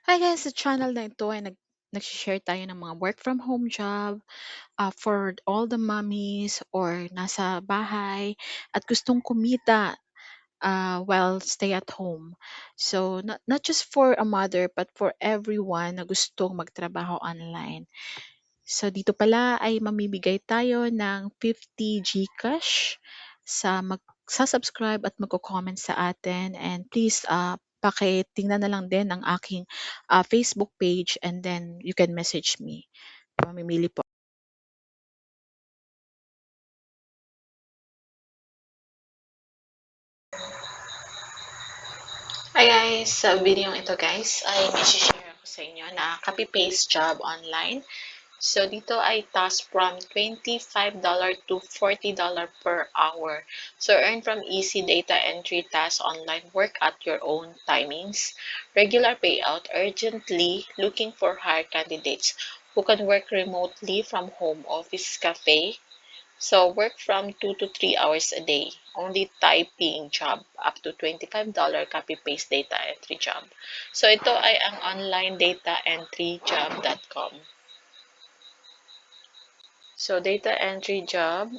Hi guys, sa channel na ito ay nag-share tayo ng mga work from home job for all the mommies or nasa bahay at gustong kumita while stay at home. So not just for a mother but for everyone na gustong magtrabaho online. So dito pala ay mamibigay tayo ng 50 GCash sa subscribe at magko-comment sa atin, and please pakitingnan na lang din ang aking Facebook page, and then you can message me. Mamimili po. Hi guys! Sa video ito guys ay may share ako sa inyo na copy-paste job online. So, dito ay task from $25 to $40 per hour. So, earn from easy data entry tasks online, work at your own timings. Regular payout, urgently looking for hire candidates who can work remotely from home office cafe. So, work from 2 to 3 hours a day. Only typing job, up to $25 copy-paste data entry job. So, ito ay ang online data entry job.com. So, data entry job.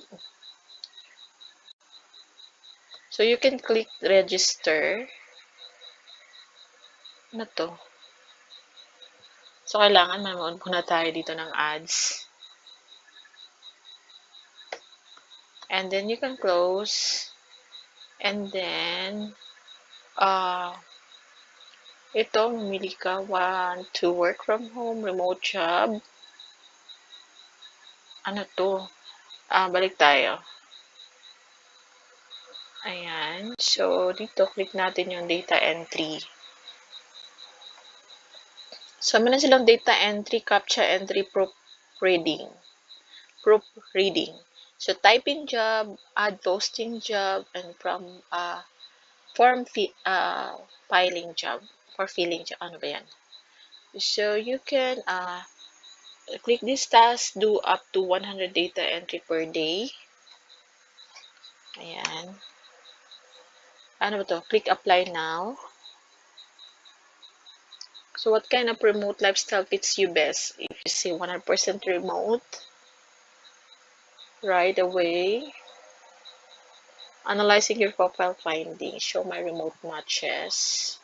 So, you can click register. Ano to? So, kailangan manood muna tayo dito ng ads. And then, you can close. And then, ito, mamili ka. Want to work from home, remote job. Ano to? Balik tayo. Ayan. So, dito, click natin yung data entry. So, meron silang data entry, captcha entry, proofreading. So, typing job, ad posting job, and from filing job, for filling job. Ano ba yan? So, you can click this task, do up to 100 data entry per day. Ayan. Ano ba to? Click apply now. So, what kind of remote lifestyle fits you best? If you say 100% remote, right away. Analyzing your profile findings. Show my remote matches.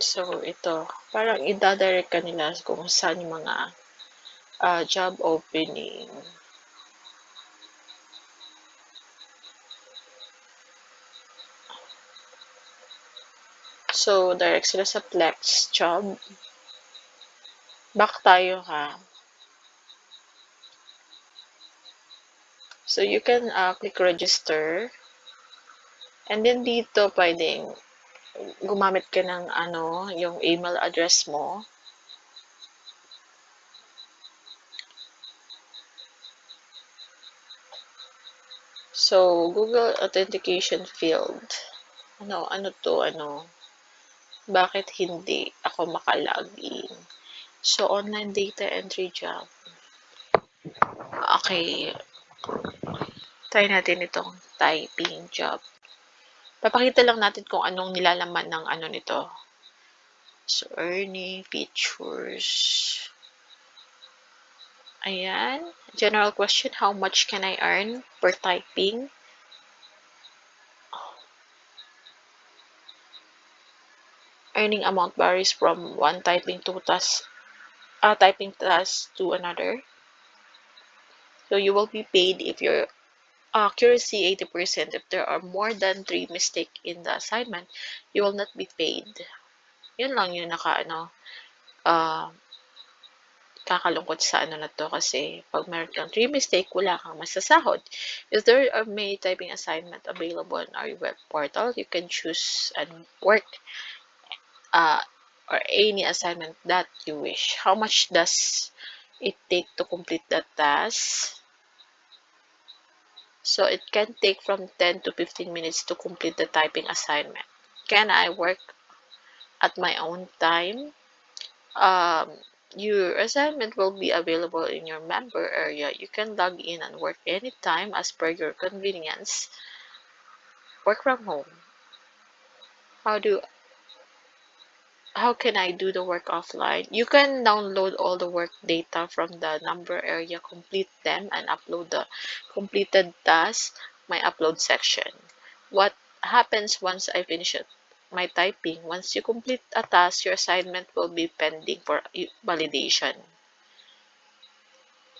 So, ito. Parang ida-direct ka nila kung saan yung mga job opening. So, direct sila sa Flex job. Back tayo ha. So, you can click register. And then dito, pwedeng gumamit ka ng yung email address mo. So, Google Authentication Field. Ano to, bakit hindi ako makalagin? So, online data entry job. Okay. Try natin itong typing job. Papakita lang natin kung anong nilalaman ng nito. So, earning, features. Ayan. General question, how much can I earn per typing? Earning amount varies from one typing task to another. So, you will be paid if your accuracy 80%. If there are more than 3 mistakes in the assignment, you will not be paid. Yun lang yung kakalungkot sa na to, kasi pag meron kang 3 mistake, wala kang masasahod. If there are many typing assignment available on our web portal, you can choose and work or any assignment that you wish. How much does it take to complete that task? So it can take from 10 to 15 minutes to complete the typing assignment. Can I work at my own time? Your assignment will be available in your member area. You can log in and work anytime as per your convenience. work from home. How do how can I do the work offline? You can download all the work data from the number area, complete them, and upload the completed task, my upload section. What happens once I finish it? My typing. Once you complete a task, your assignment will be pending for validation.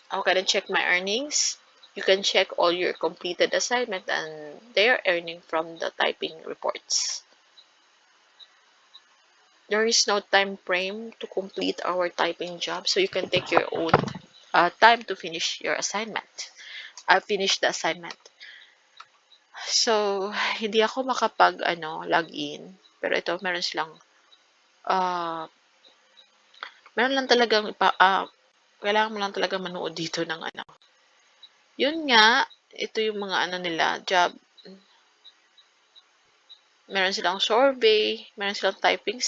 How can I check my earnings? You can check all your completed assignment and their earning from the typing reports. There is no time frame to complete our typing job, so you can take your own time to finish your assignment. Finish the assignment. So, hindi ako makapag login. Pero ito, uh, meron lang talagang kailangan mo lang talaga manood dito ng Yun nga, ito yung mga nila, job. Meron silang survey, meron silang typing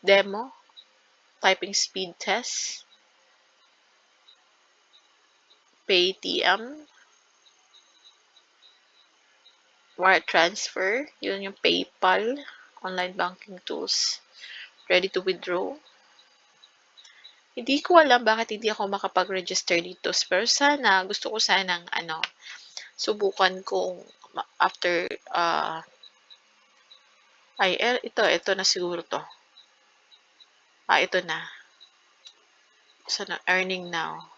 demo, typing speed test, Paytm, wire transfer, yun yung PayPal, online banking tools, ready to withdraw. Hindi ko alam bakit hindi ako makapag-register dito. Pero gusto ko sanang subukan kong after, ito na siguro to. Ito na. So, earning now.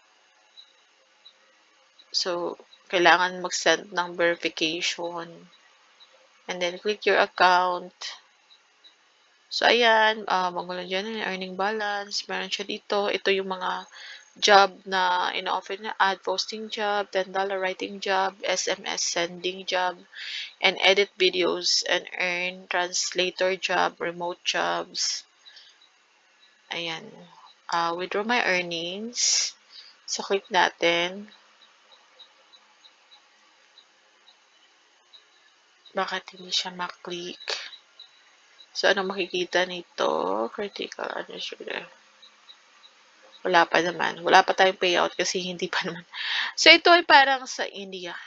So, kailangan mag-send ng verification. And then, click your account. So, ayan, magulo dyan yung earning balance. Meron siya dito. Ito yung mga job na ino-offer na ad posting job, $10 writing job, SMS sending job, and edit videos and earn translator job, remote jobs. Ayan. Withdraw my earnings. So, click natin. Bakit hindi siya maklik? So, ano makikita nito? Critical, siya? Wala pa naman. Wala pa tayong payout kasi hindi pa naman. So, ito ay parang sa India.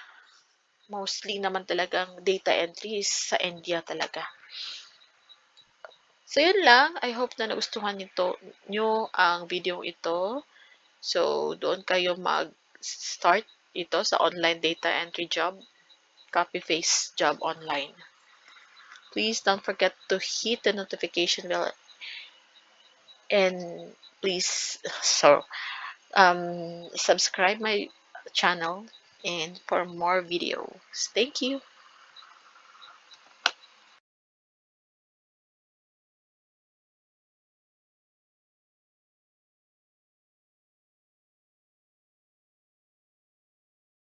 Mostly naman talagang data entries sa India talaga. So, yun lang. I hope na nagustuhan nyo ang video ito. So, doon kayo mag-start ito sa online data entry job, copy-paste job online. Please don't forget to hit the notification bell and please subscribe my channel and for more videos. Thank you.